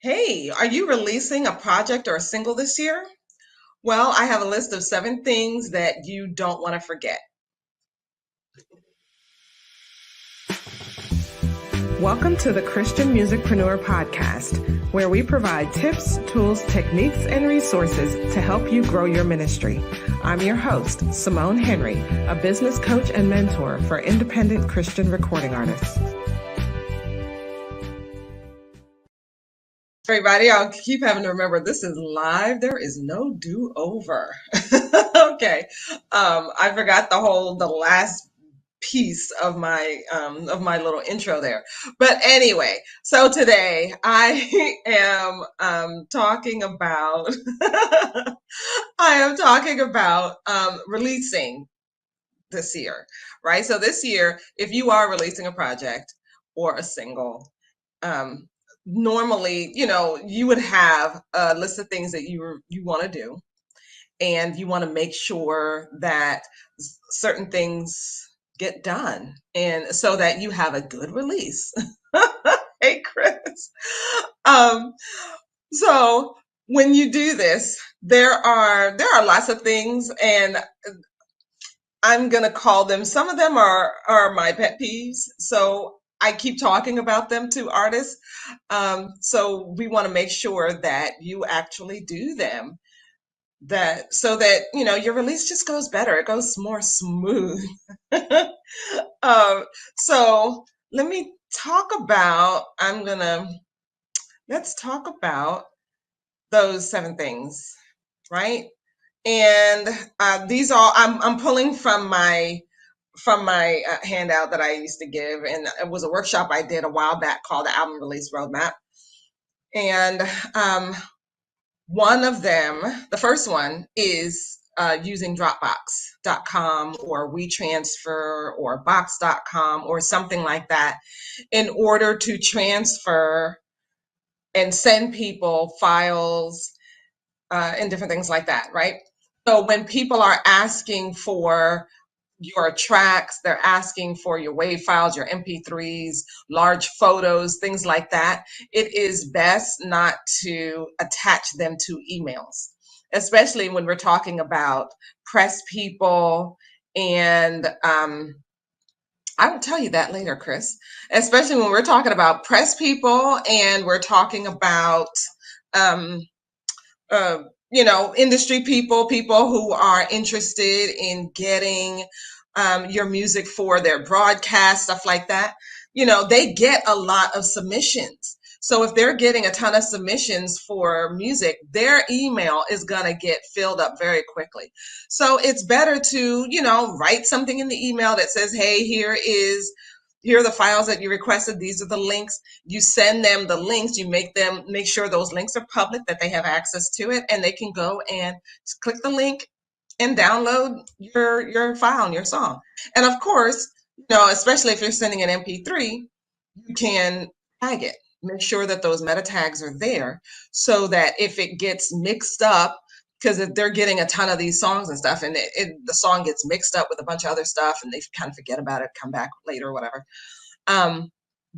Hey, are you releasing a project or a single this year? Well, I have a list of 7 things that you don't want to forget. Welcome to the Christian Musicpreneur podcast, where we provide tips, tools, techniques, and resources to help you grow your ministry. I'm your host, Simone Henry, a business coach and mentor for independent Christian recording artists. Everybody, I'll keep having to remember this is live. There is no do-over. Okay. I forgot the last piece of my little intro there. But anyway, so today I am talking about I am talking about releasing this year, right? So this year, if you are releasing a project or a single, um, normally, you would have a list of things that you want to do, and you want to make sure that certain things get done, and so that you have a good release. Hey, Chris. Um, so when you do this, there are lots of things, and I'm gonna call them. Some of them are my pet peeves, so I keep talking about them to artists. So we want to make sure that you actually do them, that so that your release just goes better. It goes more smooth. um, so let me talk about. Let's talk about those 7 things, right? And these all I'm pulling from my handout that I used to give, and it was a workshop I did a while back called the Album Release Roadmap. And one of them, the first one, is using Dropbox.com or WeTransfer or Box.com or something like that in order to transfer and send people files and different things like that, right? So when people are asking for your tracks, they're asking for your WAV files, your MP3s, large photos, things like that, it is best not to attach them to emails, especially when we're talking about press people. And I will tell you that later, Chris, especially when we're talking about press people and we're talking about um, uh, industry people, people who are interested in getting your music for their broadcast, stuff like that. They get a lot of submissions. So if they're getting a ton of submissions for music, their email is going to get filled up very quickly. So it's better to, write something in the email that says, hey, here are the files that you requested. These are the links. You send them the links. You make sure those links are public, that they have access to it, and they can go and just click the link and download your file and your song. And of course, especially if you're sending an MP3, you can tag it. Make sure that those meta tags are there so that if it gets mixed up, because if they're getting a ton of these songs and stuff, and the song gets mixed up with a bunch of other stuff, and they kind of forget about it, come back later or whatever,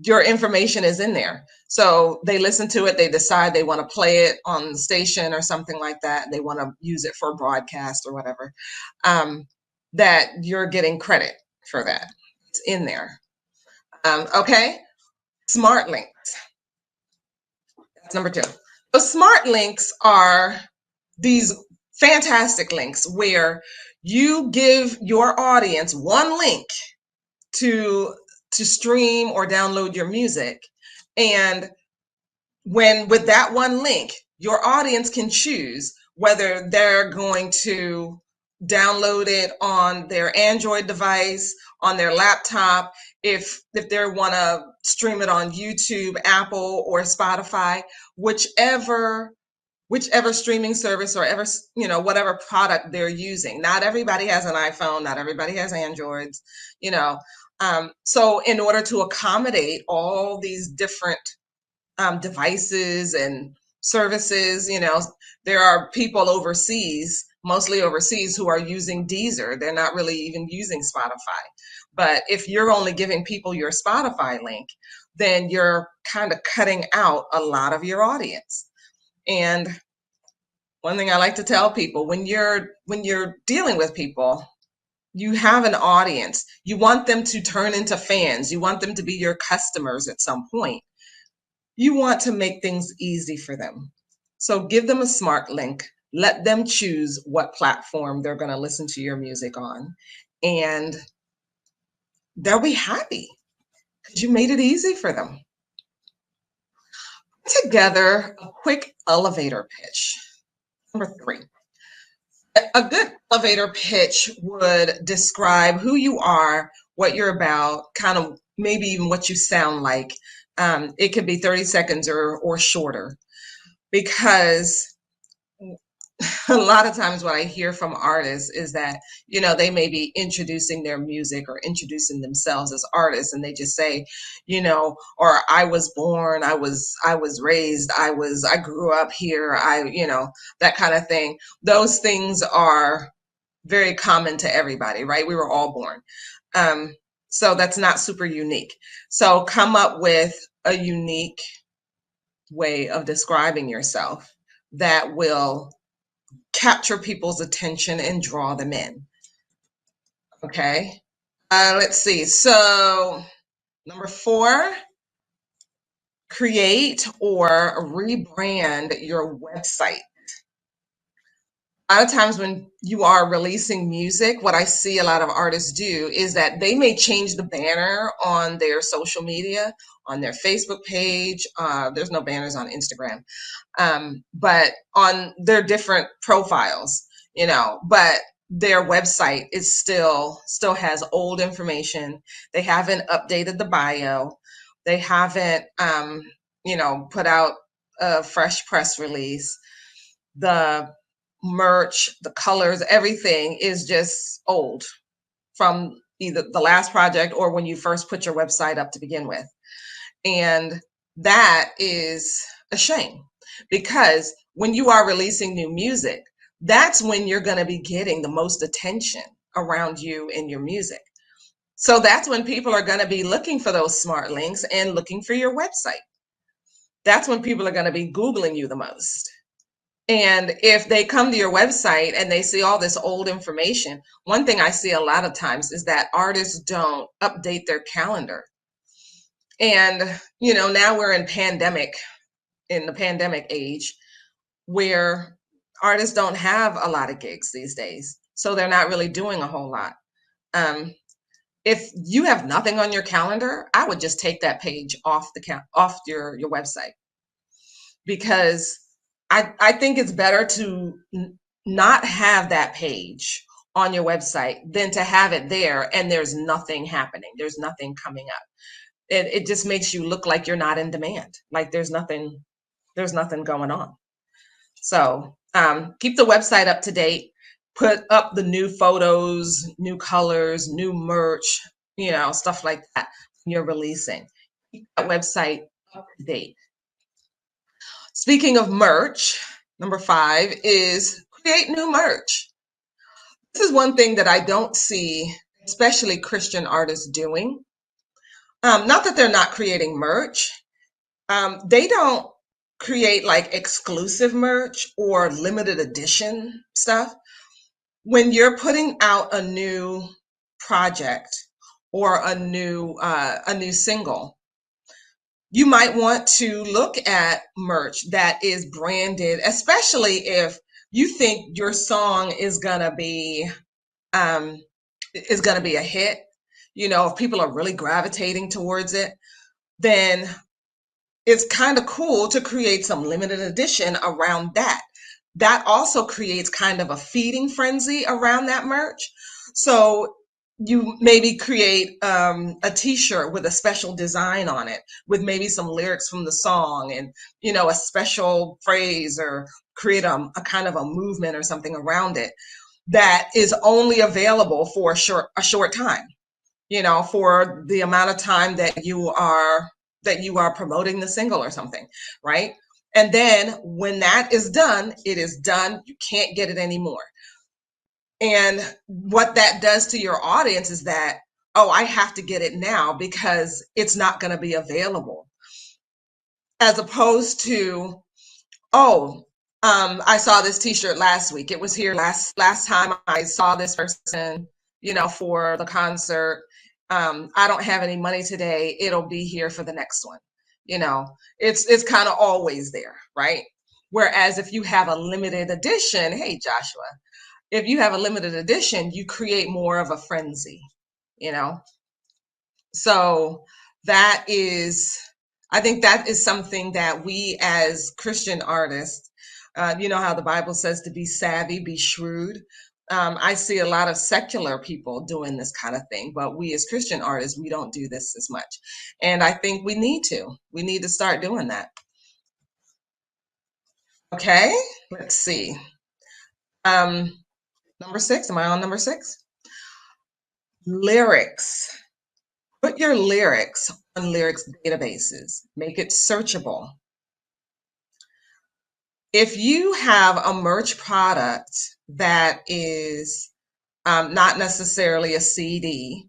your information is in there. So they listen to it, they decide they want to play it on the station or something like that, they want to use it for a broadcast or whatever, that you're getting credit for that. It's in there. Okay. Smart links. That's number 2. So smart links are these fantastic links where you give your audience one link to stream or download your music. And with that one link, your audience can choose whether they're going to download it on their Android device, on their laptop, if they want to stream it on YouTube, Apple, or Spotify, whichever streaming service or whatever product they're using. Not everybody has an iPhone, not everybody has Androids, so in order to accommodate all these different devices and services, there are people overseas, mostly overseas, who are using Deezer. They're not really even using Spotify. But if you're only giving people your Spotify link, then you're kind of cutting out a lot of your audience. And one thing I like to tell people, when you're dealing with people, you have an audience. You want them to turn into fans. You want them to be your customers at some point. You want to make things easy for them. So give them a smart link. Let them choose what platform they're going to listen to your music on. And they'll be happy because you made it easy for them. Together, a quick elevator pitch. Number 3. A good elevator pitch would describe who you are, what you're about, kind of maybe even what you sound like. It could be 30 seconds or shorter, because a lot of times what I hear from artists is that, they may be introducing their music or introducing themselves as artists, and they just say, or I was born, I was raised, I grew up here, that kind of thing. Those things are very common to everybody, right? We were all born. So that's not super unique. So come up with a unique way of describing yourself that will capture people's attention and draw them in. Okay. Let's see. So number 4, create or rebrand your website. A lot of times when you are releasing music, what I see a lot of artists do is that they may change the banner on their social media, on their Facebook page. There's no banners on Instagram, but on their different profiles, but their website is still has old information. They haven't updated the bio. They haven't, put out a fresh press release. The merch, the colors, everything is just old from either the last project or when you first put your website up to begin with. And that is a shame, because when you are releasing new music, that's when you're going to be getting the most attention around you and your music. So that's when people are going to be looking for those smart links and looking for your website. That's when people are going to be Googling you the most. And if they come to your website and they see all this old information, one thing I see a lot of times is that artists don't update their calendar. And, now we're in the pandemic age, where artists don't have a lot of gigs these days. So they're not really doing a whole lot. If you have nothing on your calendar, I would just take that page off your website, because I think it's better to not have that page on your website than to have it there and there's nothing happening. There's nothing coming up. It just makes you look like you're not in demand, like there's nothing going on. So keep the website up to date. Put up the new photos, new colors, new merch, stuff like that you're releasing. Keep that website up to date. Speaking of merch, number 5 is create new merch. This is one thing that I don't see, especially Christian artists doing. Not that they're not creating merch. They don't create like exclusive merch or limited edition stuff. When you're putting out a new project or a new single, you might want to look at merch that is branded, especially if you think your song is gonna be a hit. If people are really gravitating towards it, then it's kind of cool to create some limited edition around that. That also creates kind of a feeding frenzy around that merch. So you maybe create a t-shirt with a special design on it, with maybe some lyrics from the song and, a special phrase, or create a kind of a movement or something around it that is only available for a short time, for the amount of time that you are promoting the single or something, right? And then when that is done, it is done. You can't get it anymore. And what that does to your audience is that oh, I have to get it now because it's not going to be available. As opposed to, oh, I saw this t-shirt last week. It was here last time I saw this person, for the concert. I don't have any money today. It'll be here for the next one. It's kind of always there, right? Whereas if you have a limited edition, hey Joshua, if you have a limited edition, you create more of a frenzy, you know? So that is, I think that is something that we as Christian artists, you know how the Bible says to be savvy, be shrewd. I see a lot of secular people doing this kind of thing, but we as Christian artists, we don't do this as much. And I think we need to. We need to start doing that. Okay, let's see. Um, number 6, am I on number 6? Lyrics. Put your lyrics on lyrics databases. Make it searchable. If you have a merch product that is not necessarily a CD,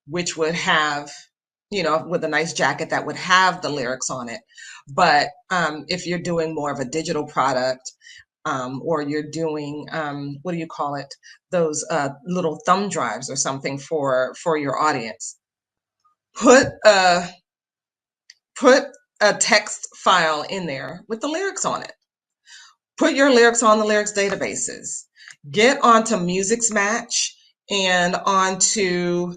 which would have, with a nice jacket that would have the lyrics on it, but if you're doing more of a digital product, or you're doing, what do you call it? Those little thumb drives or something for your audience. Put a put a text file in there with the lyrics on it. Put your lyrics on the lyrics databases. Get onto Music's Match and onto,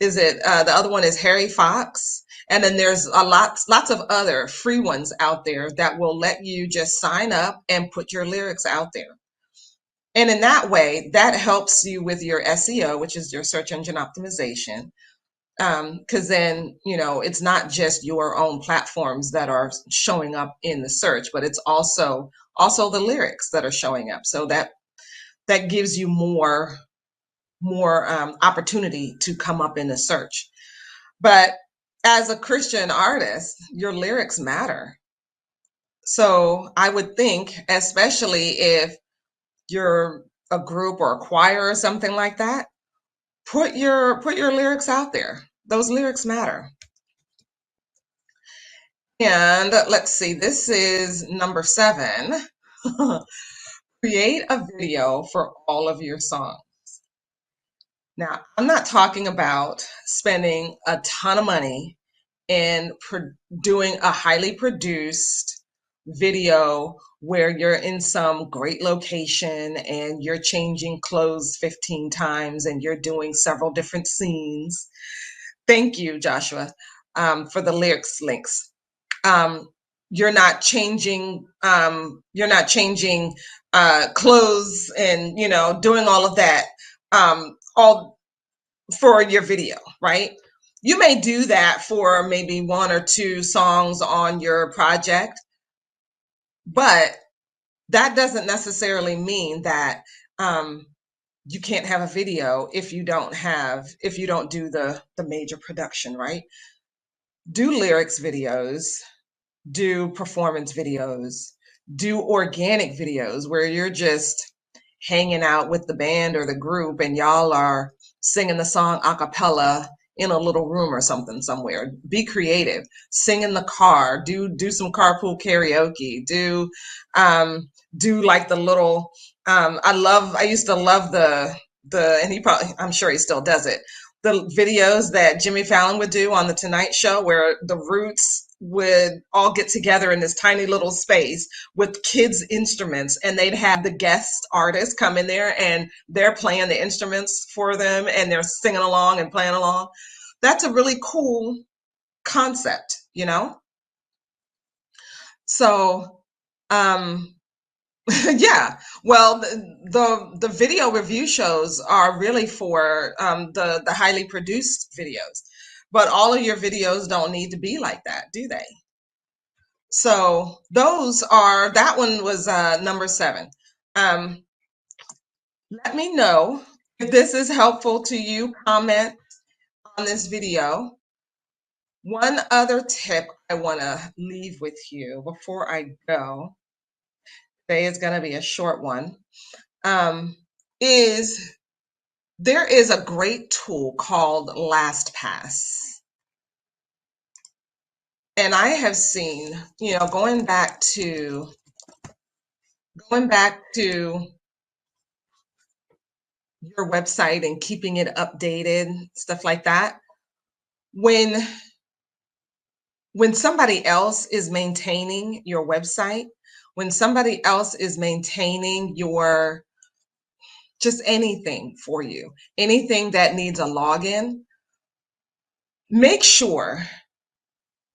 is it the other one is Harry Fox, and then there's lots of other free ones out there that will let you just sign up and put your lyrics out there. And in that way, that helps you with your SEO, which is your search engine optimization. Because then, it's not just your own platforms that are showing up in the search, but it's also the lyrics that are showing up. So that gives you more opportunity to come up in the search. But as a Christian artist, your lyrics matter. So I would think, especially if you're a group or a choir or something like that, put your lyrics out there. Those lyrics matter. And let's see, this is number 7. Create a video for all of your songs. Now, I'm not talking about spending a ton of money and doing a highly produced video where you're in some great location and you're changing clothes 15 times and you're doing several different scenes. Thank you, Joshua, for the lyrics links. You're not changing clothes and doing all of that all for your video, right? You may do that for maybe 1 or 2 songs on your project, but that doesn't necessarily mean that you can't have a video if you don't do the major production, right? Do lyrics videos, do performance videos, do organic videos where you're just hanging out with the band or the group and y'all are singing the song a cappella in a little room or something somewhere. Be creative. Sing in the car. Do some carpool karaoke. Do like the little I used to love the and I'm sure he still does it, the videos that Jimmy Fallon would do on the Tonight Show where the Roots would all get together in this tiny little space with kids' instruments, and they'd have the guest artists come in there and they're playing the instruments for them and they're singing along and playing along. That's a really cool concept, So, yeah. Well, the video review shows are really for the highly produced videos, but all of your videos don't need to be like that, do they? So that one was number 7. Um, let me know if this is helpful to you. Comment on this video. One other tip I want to leave with you before I go, today is going to be a short one, is There is a great tool called Lastpass. And I have seen, going back to your website and keeping it updated, stuff like that. When somebody else is maintaining your website, when somebody else is maintaining your just anything for you, anything that needs a login, make sure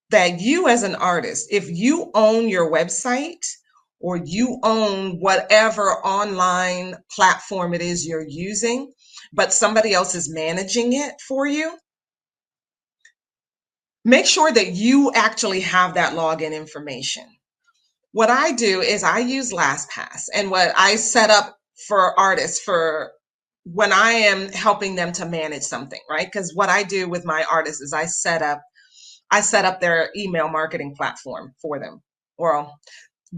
that you as an artist, if you own your website or you own whatever online platform it is you're using, but somebody else is managing it for you, make sure that you actually have that login information. What I do is I use LastPass, and what I set up for artists for when I am helping them to manage something, right? Because what I do with my artists is I set up their email marketing platform for them. Well,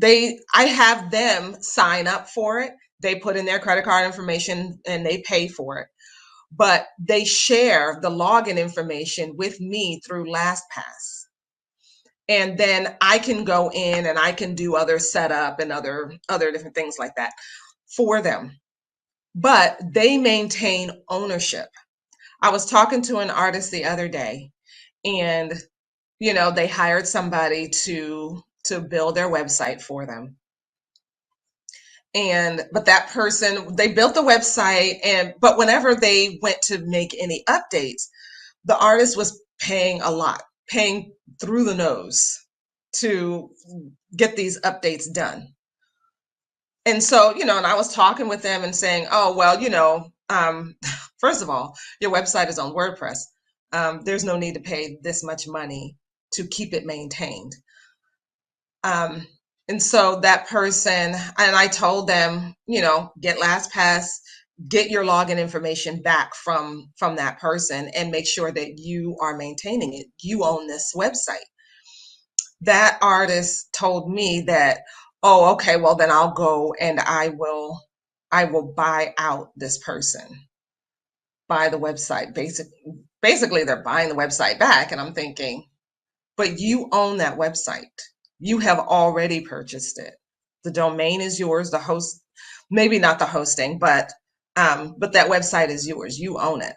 I have them sign up for it. They put in their credit card information and they pay for it. But they share the login information with me through LastPass. And then I can go in and I can do other setup and other different things like that for them. But they maintain ownership. I was talking to an artist the other day, and they hired somebody to build their website for them. But that person, they built the website, but whenever they went to make any updates, the artist was paying a lot, paying through the nose to get these updates done. And so, and I was talking with them and saying, oh, well, first of all, your website is on WordPress. There's no need to pay this much money to keep it maintained. And so that person, and I told them, get LastPass, get your login information back from that person and make sure that you are maintaining it. You own this website. That artist told me that, oh, okay, well then I'll go and I will buy out this person, buy the website. Basically they're buying the website back. And I'm thinking, but you own that website. You have already purchased it. The domain is yours, the host, maybe not the hosting, but that website is yours. You own it.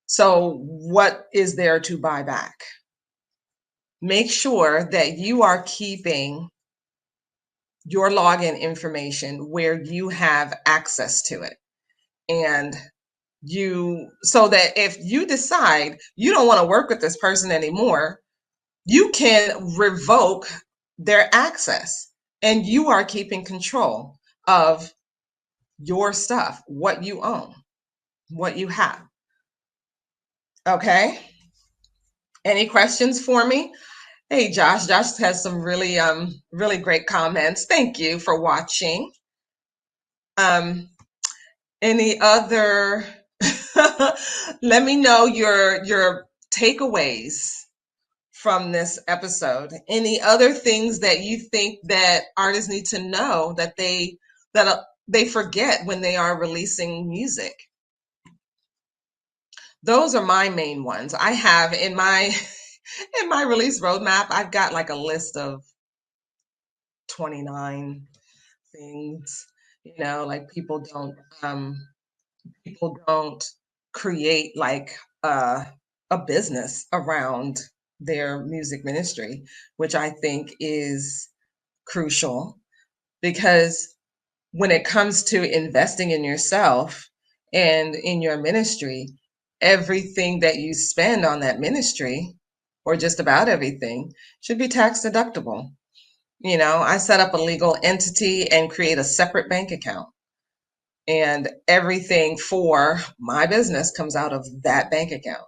So what is there to buy back? Make sure that you are keeping your login information where you have access to it. And so that if you decide you don't want to work with this person anymore, you can revoke their access and you are keeping control of your stuff, what you own, what you have. Okay. Any questions for me? Hey, Josh. Josh has some really great comments. Thank you for watching. Any other, let me know your takeaways from this episode. Any other things that you think that artists need to know that they forget when they are releasing music? Those are my main ones. I have in my release roadmap, I've got like a list of 29 things. Like people don't create like a business around their music ministry, which I think is crucial, because when it comes to investing in yourself and in your ministry, everything that you spend on that ministry, or just about everything, should be tax deductible. I set up a legal entity and create a separate bank account. And everything for my business comes out of that bank account.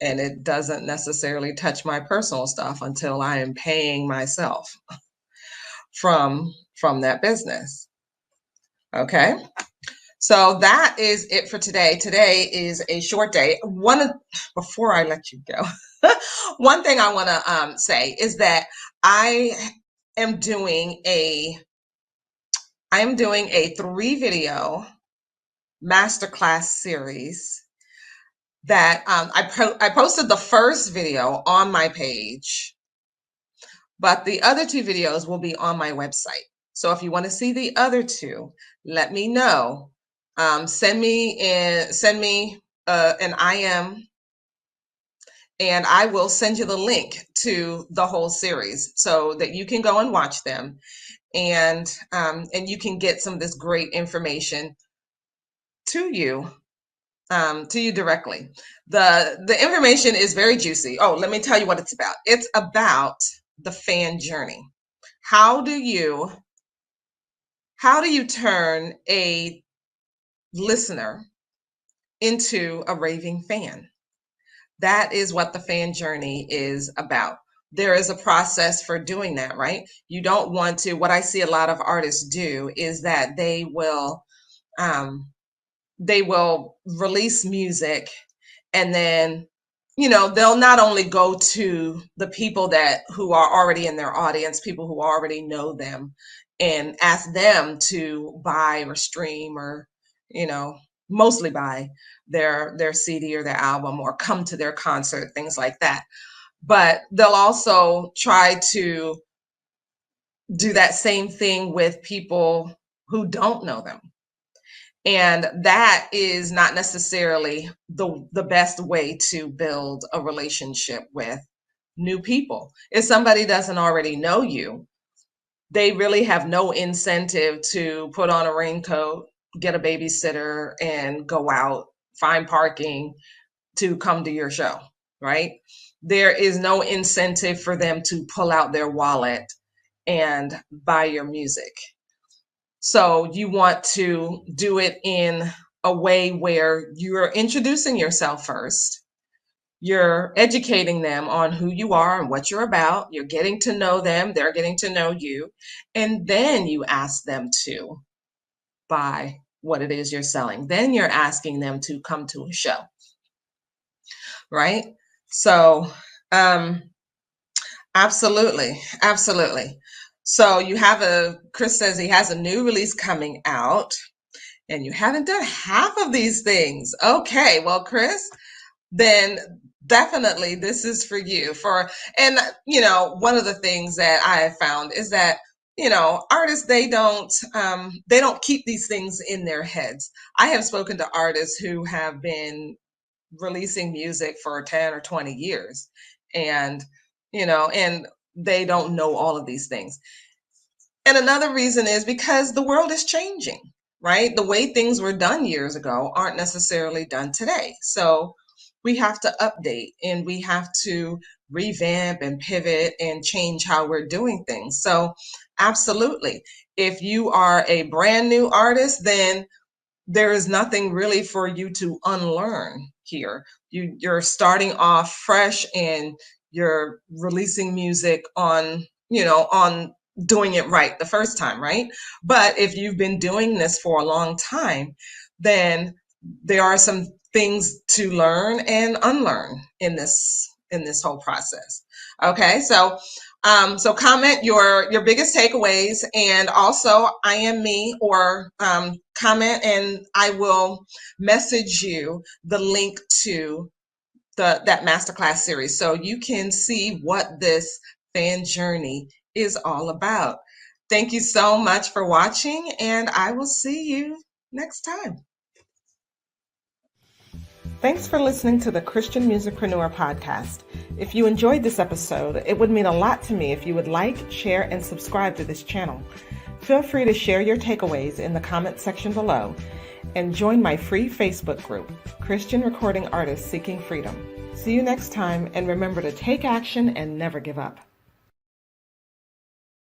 And it doesn't necessarily touch my personal stuff until I am paying myself from that business. Okay. So that is it for today. Today is a short day. Before I let you go, one thing I want to say is that I am doing a 3-video masterclass series that I posted the first video on my page, but the other two videos will be on my website. So if you want to see the other two, let me know. Send me an IM, and I will send you the link to the whole series so that you can go and watch them, and you can get some of this great information to you directly. The information is very juicy. Oh, let me tell you what it's about. It's about the fan journey. How do you turn a listener into a raving fan? That is what the fan journey is about. There is a process for doing that, right? You don't want to, what I see a lot of artists do is that they will release music, and then they'll not only go to the people who are already in their audience, people who already know them, and ask them to buy or stream, or mostly buy their CD or their album, or come to their concert, things like that. But they'll also try to do that same thing with people who don't know them. And that is not necessarily the best way to build a relationship with new people. If somebody doesn't already know you, they really have no incentive to put on a raincoat, get a babysitter, and go out, find parking to come to your show, right? There is no incentive for them to pull out their wallet and buy your music. So you want to do it in a way where you're introducing yourself first. You're educating them on who you are and what you're about. You're getting to know them. They're getting to know you. And then you ask them to buy what it is you're selling. Then you're asking them to come to a show, right? So, absolutely. So Chris says he has a new release coming out, and you haven't done half of these things. Okay, well, Chris, then definitely this is for you. And one of the things that I have found is that artists, they don't keep these things in their heads. I have spoken to artists who have been releasing music for 10 or 20 years, and and they don't know all of these things. And another reason is because the world is changing, right? The way things were done years ago aren't necessarily done today. So we have to update, and we have to revamp and pivot and change how we're doing things. So absolutely, if you are a brand new artist, then there is nothing really for you to unlearn here. You're starting off fresh, and you're releasing music on doing it right the first time, right? But if you've been doing this for a long time, then there are some things to learn and unlearn in this whole process. Okay, so comment your biggest takeaways, and also I am me, or comment, and I will message you the link to that masterclass series so you can see what this fan journey is all about. Thank you so much for watching, and I will see you next time. Thanks for listening to the Christian Musicpreneur podcast. If you enjoyed this episode, it would mean a lot to me if you would like, share, and subscribe to this channel. Feel free to share your takeaways in the comment section below, and join my free Facebook group, Christian Recording Artists Seeking Freedom. See you next time, and remember to take action and never give up.